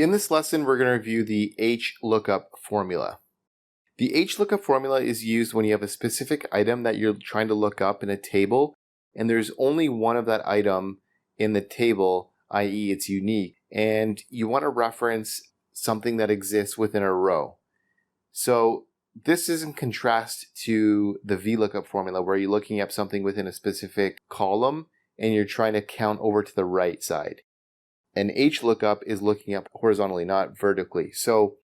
In this lesson, we're going to review the HLOOKUP formula. The HLOOKUP formula is used when you have a specific item that you're trying to look up in a table, and there's only one of that item in the table, i.e. it's unique, and you want to reference something that exists within a row. So this is in contrast to the VLOOKUP formula where you're looking up something within a specific column and you're trying to count over to the right side. And HLOOKUP is looking up horizontally, not vertically. So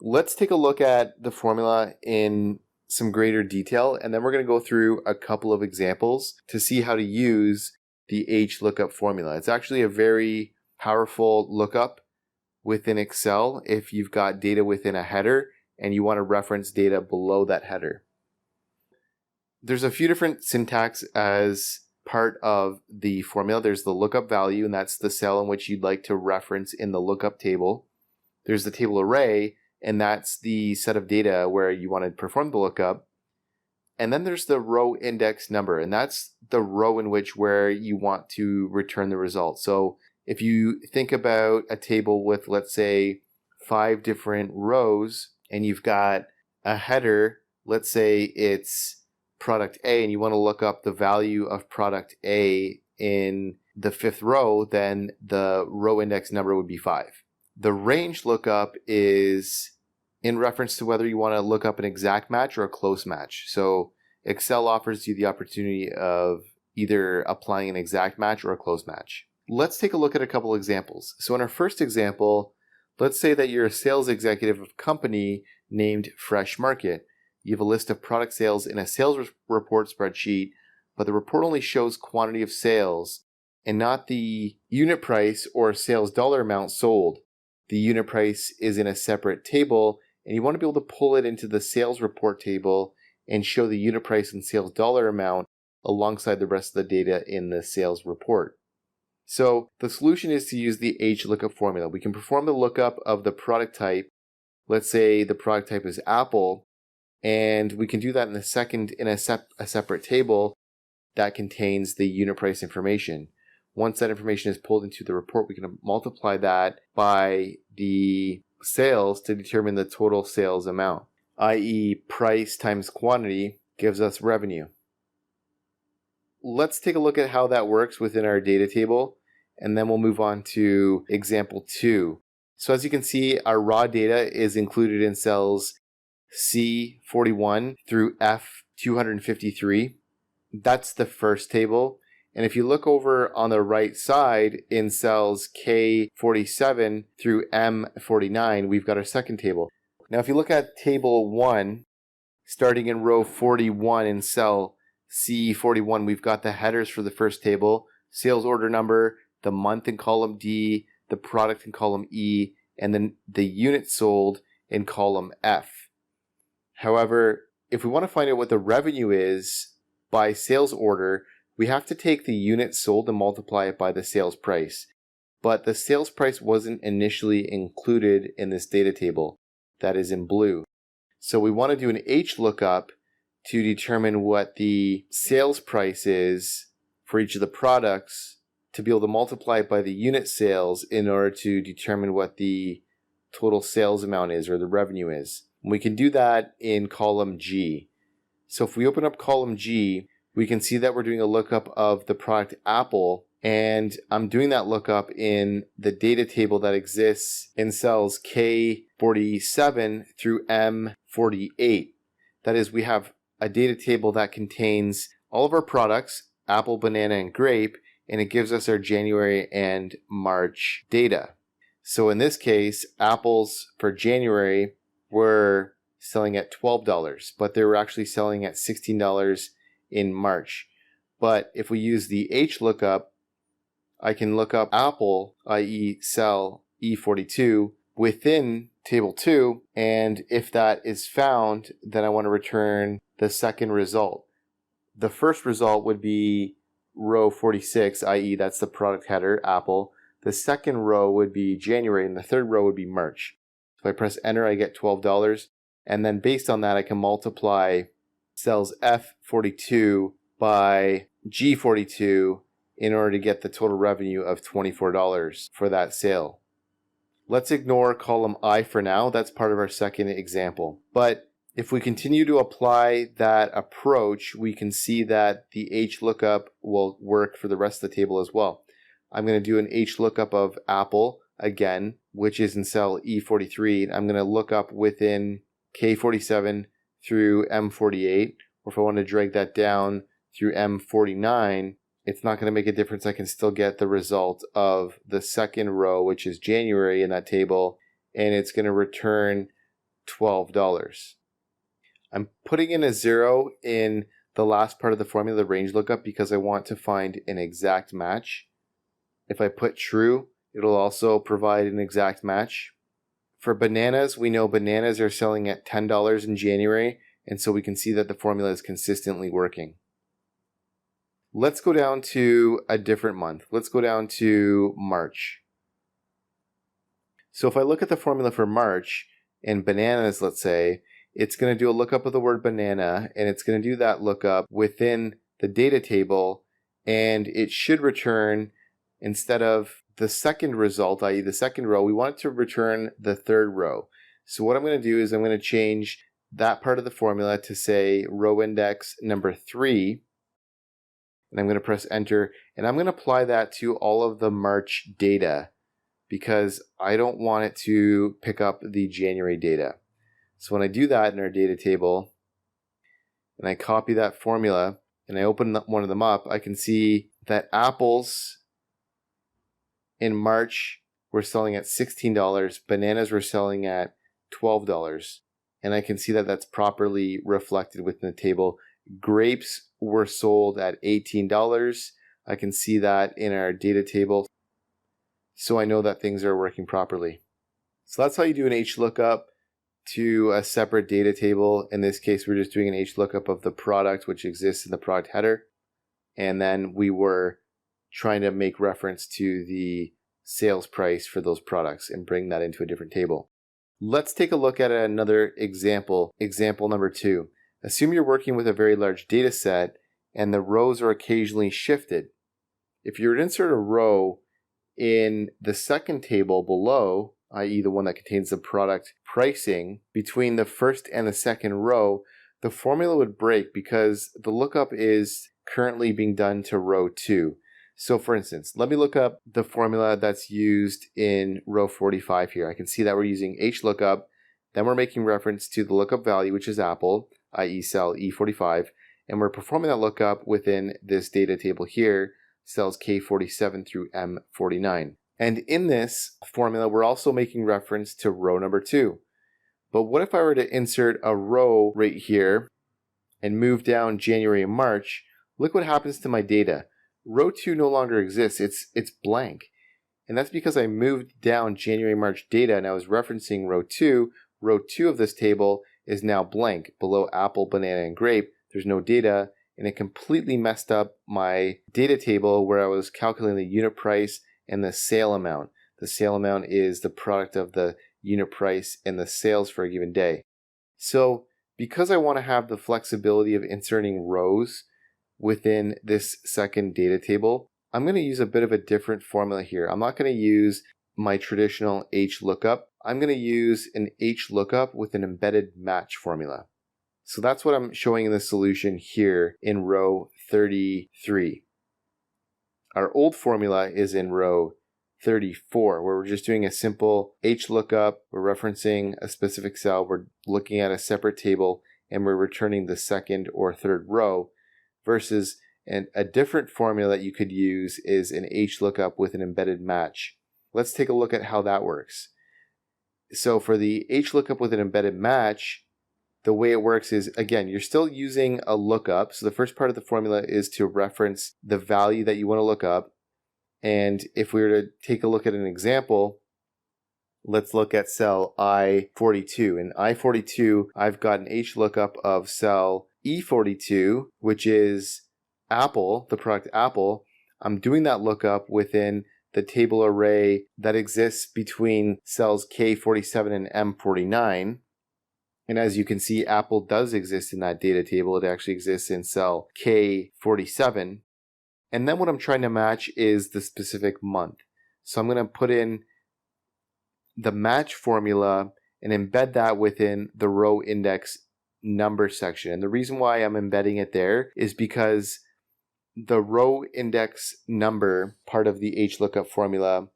let's take a look at the formula in some greater detail, and then we're going to go through a couple of examples to see how to use the HLOOKUP formula. It's actually a very powerful lookup within Excel if you've got data within a header and you want to reference data below that header. There's a few different syntax as part of the formula. There's the lookup value, and that's the cell in which you'd like to reference in the lookup table. There's the table array, and that's the set of data where you want to perform the lookup. And then there's the row index number, and that's the row in which where you want to return the result. So if you think about a table with, let's say, 5 different rows, and you've got a header, let's say it's product A, and you want to look up the value of product A in the 5th row, then the row index number would be 5. The range lookup is in reference to whether you want to look up an exact match or a close match. So Excel offers you the opportunity of either applying an exact match or a close match. Let's take a look at a couple examples. So in our first example, let's say that you're a sales executive of a company named Fresh Market. You have a list of product sales in a sales report spreadsheet, but the report only shows quantity of sales and not the unit price or sales dollar amount sold. The unit price is in a separate table, and you want to be able to pull it into the sales report table and show the unit price and sales dollar amount alongside the rest of the data in the sales report. So the solution is to use the HLOOKUP formula. We can perform the lookup of the product type. Let's say the product type is Apple, and we can do that in a separate table that contains the unit price information. Once that information is pulled into the report, we can multiply that by the sales to determine the total sales amount, i.e. price times quantity gives us revenue. Let's take a look at how that works within our data table, and then we'll move on to example 2. So as you can see, our raw data is included in cells C41 through F253. That's the first table. And if you look over on the right side in cells K47 through M49, we've got our second table. Now if you look at table 1, starting in row 41 in cell C41, we've got the headers for the first table, sales order number, the month in column D, the product in column E, and then the unit sold in column F. However, if we want to find out what the revenue is by sales order, we have to take the unit sold and multiply it by the sales price. But the sales price wasn't initially included in this data table that is in blue. So we want to do an HLOOKUP to determine what the sales price is for each of the products to be able to multiply it by the unit sales in order to determine what the total sales amount is or the revenue is. And we can do that in column G. So if we open up column G, we can see that we're doing a lookup of the product Apple, and I'm doing that lookup in the data table that exists in cells K47 through M48. That is, we have a data table that contains all of our products, apple, banana, and grape, and it gives us our January and March data. So in this case, apples for January were selling at $12, but they were actually selling at $16 in March. But if we use the HLOOKUP, I can look up Apple, i.e. cell E42, within table 2, and if that is found, then I want to return the second result. The first result would be row 46, i.e. that's the product header, Apple. The second row would be January, and the third row would be March. So if I press enter, I get $12, and then based on that, I can multiply cells F42 by G42 in order to get the total revenue of $24 for that sale. Let's ignore column I for now. That's part of our second example. But if we continue to apply that approach, we can see that the HLOOKUP will work for the rest of the table as well. I'm going to do an HLOOKUP of Apple again, which is in cell E43. I'm going to look up within K47 through M48, or if I want to drag that down through M49, it's not going to make a difference. I can still get the result of the second row, which is January in that table, and it's going to return $12. I'm putting in a 0 in the last part of the formula, the range lookup, because I want to find an exact match. If I put true, it'll also provide an exact match. For bananas, we know bananas are selling at $10 in January, and so we can see that the formula is consistently working. Let's go down to a different month. Let's go down to March. So if I look at the formula for March and bananas, let's say, it's going to do a lookup of the word banana, and it's going to do that lookup within the data table, and it should return, instead of the second result, i.e. the second row, we want it to return the third row. So what I'm going to do is I'm going to change that part of the formula to say row index number 3, and I'm going to press enter, and I'm going to apply that to all of the March data because I don't want it to pick up the January data. So when I do that in our data table, and I copy that formula, and I open one of them up, I can see that apples in March were selling at $16, bananas were selling at $12, and I can see that that's properly reflected within the table. Grapes were sold at $18. I can see that in our data table, so I know that things are working properly. So that's how you do an HLOOKUP to a separate data table. In this case, we're just doing an HLOOKUP of the product which exists in the product header, and then we were trying to make reference to the sales price for those products and bring that into a different table. Let's take a look at another example, example number 2. Assume you're working with a very large data set and the rows are occasionally shifted. If you were to insert a row in the second table below, i.e. the one that contains the product pricing, between the first and the second row, the formula would break because the lookup is currently being done to row 2. So for instance, let me look up the formula that's used in row 45 here. I can see that we're using HLOOKUP, then we're making reference to the lookup value, which is Apple, i.e. cell E45, and we're performing that lookup within this data table here, cells K47 through M49. And in this formula, we're also making reference to row number 2. But what if I were to insert a row right here and move down January and March? Look what happens to my data. Row 2 no longer exists, it's blank. And that's because I moved down January and March data and I was referencing row 2. Row 2 of this table is now blank. Below apple, banana, and grape, there's no data, and it completely messed up my data table where I was calculating the unit price and the sale amount. The sale amount is the product of the unit price and the sales for a given day. So because I want to have the flexibility of inserting rows within this second data table, I'm going to use a bit of a different formula here. I'm not going to use my traditional HLOOKUP. I'm going to use an HLOOKUP with an embedded match formula. So that's what I'm showing in the solution here in row 33. Our old formula is in row 34, where we're just doing a simple HLOOKUP. We're referencing a specific cell. We're looking at a separate table, and we're returning the second or third row, versus a different formula that you could use is an HLOOKUP with an embedded match. Let's take a look at how that works. So for the HLOOKUP with an embedded match, the way it works is, again, you're still using a lookup. So the first part of the formula is to reference the value that you want to look up. And if we were to take a look at an example, let's look at cell I42. In I42, I've got an HLOOKUP of cell E42, which is Apple, the product Apple. I'm doing that lookup within the table array that exists between cells K47 and M49. And as you can see, Apple does exist in that data table. It actually exists in cell K47. And then what I'm trying to match is the specific month. So I'm going to put in the match formula and embed that within the row index number section. And the reason why I'm embedding it there is because the row index number part of the HLOOKUP formula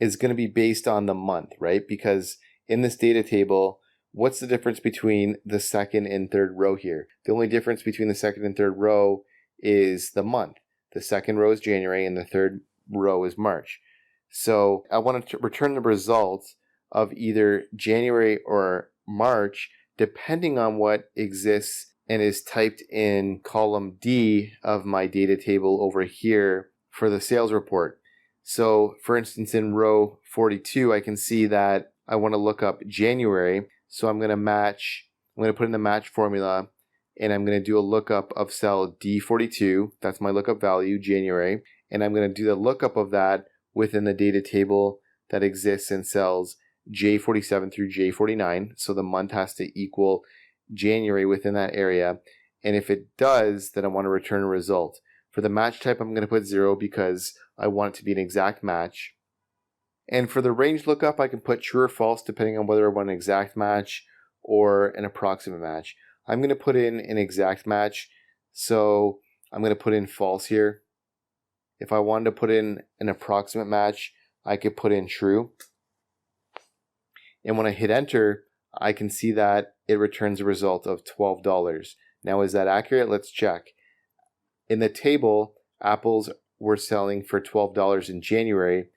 is going to be based on the month, right? Because in this data table, what's the difference between the second and third row here? The only difference between the second and third row is the month. The second row is January and the third row is March. So I want to return the results of either January or March, depending on what exists and is typed in column D of my data table over here for the sales report. So for instance, in row 42, I can see that I want to look up January. So I'm going to put in the match formula, and I'm going to do a lookup of cell D42. That's my lookup value, January. And I'm going to do the lookup of that within the data table that exists in cells J47 through J49. So the month has to equal January within that area. And if it does, then I want to return a result. For the match type, I'm going to put 0 because I want it to be an exact match. And for the range lookup, I can put true or false depending on whether I want an exact match or an approximate match. I'm going to put in an exact match, so I'm going to put in false here. If I wanted to put in an approximate match, I could put in true. And when I hit enter, I can see that it returns a result of $12. Now, is that accurate? Let's check. In the table, apples were selling for $12 in January,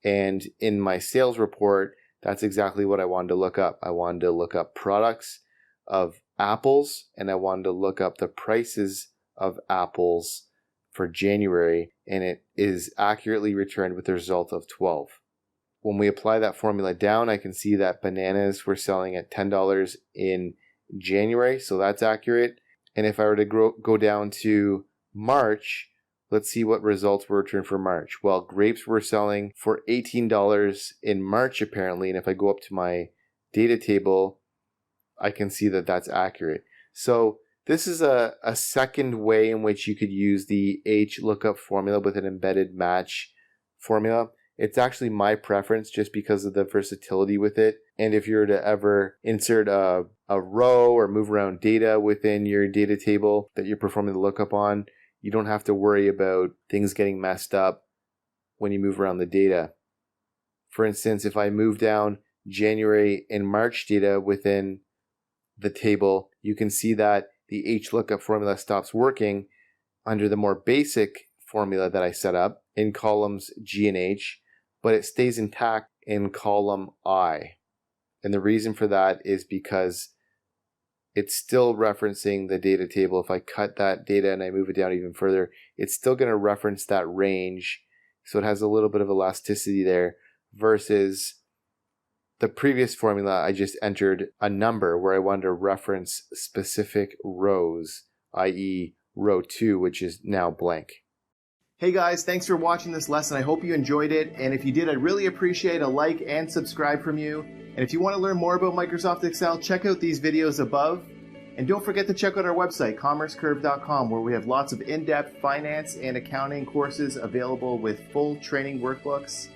and in my sales report, that's exactly what I wanted to look up. I wanted to look up products of apples, and I wanted to look up the prices of apples for January, and it is accurately returned with the result of 12. When we apply that formula down, I can see that bananas were selling at $10 in January, so that's accurate. And if I were to go down to March, let's see what results were returned for March. Well, grapes were selling for $18 in March apparently, and if I go up to my data table, I can see that that's accurate. So this is a second way in which you could use the HLOOKUP formula with an embedded match formula. It's actually my preference just because of the versatility with it. And if you were to ever insert a row or move around data within your data table that you're performing the lookup on, you don't have to worry about things getting messed up when you move around the data. For instance, if I move down January and March data within the table, you can see that the HLOOKUP formula stops working under the more basic formula that I set up in columns G and H, but it stays intact in column I. And the reason for that is because it's still referencing the data table. If I cut that data and I move it down even further, it's still going to reference that range. So it has a little bit of elasticity there versus the previous formula. I just entered a number where I wanted to reference specific rows, i.e. row 2, which is now blank. Hey guys, thanks for watching this lesson. I hope you enjoyed it. And if you did, I'd really appreciate a like and subscribe from you. And if you want to learn more about Microsoft Excel, check out these videos above. And don't forget to check out our website, commercecurve.com, where we have lots of in-depth finance and accounting courses available with full training workbooks.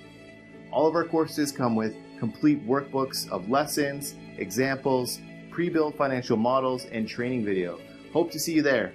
All of our courses come with complete workbooks of lessons, examples, pre-built financial models, and training video. Hope to see you there.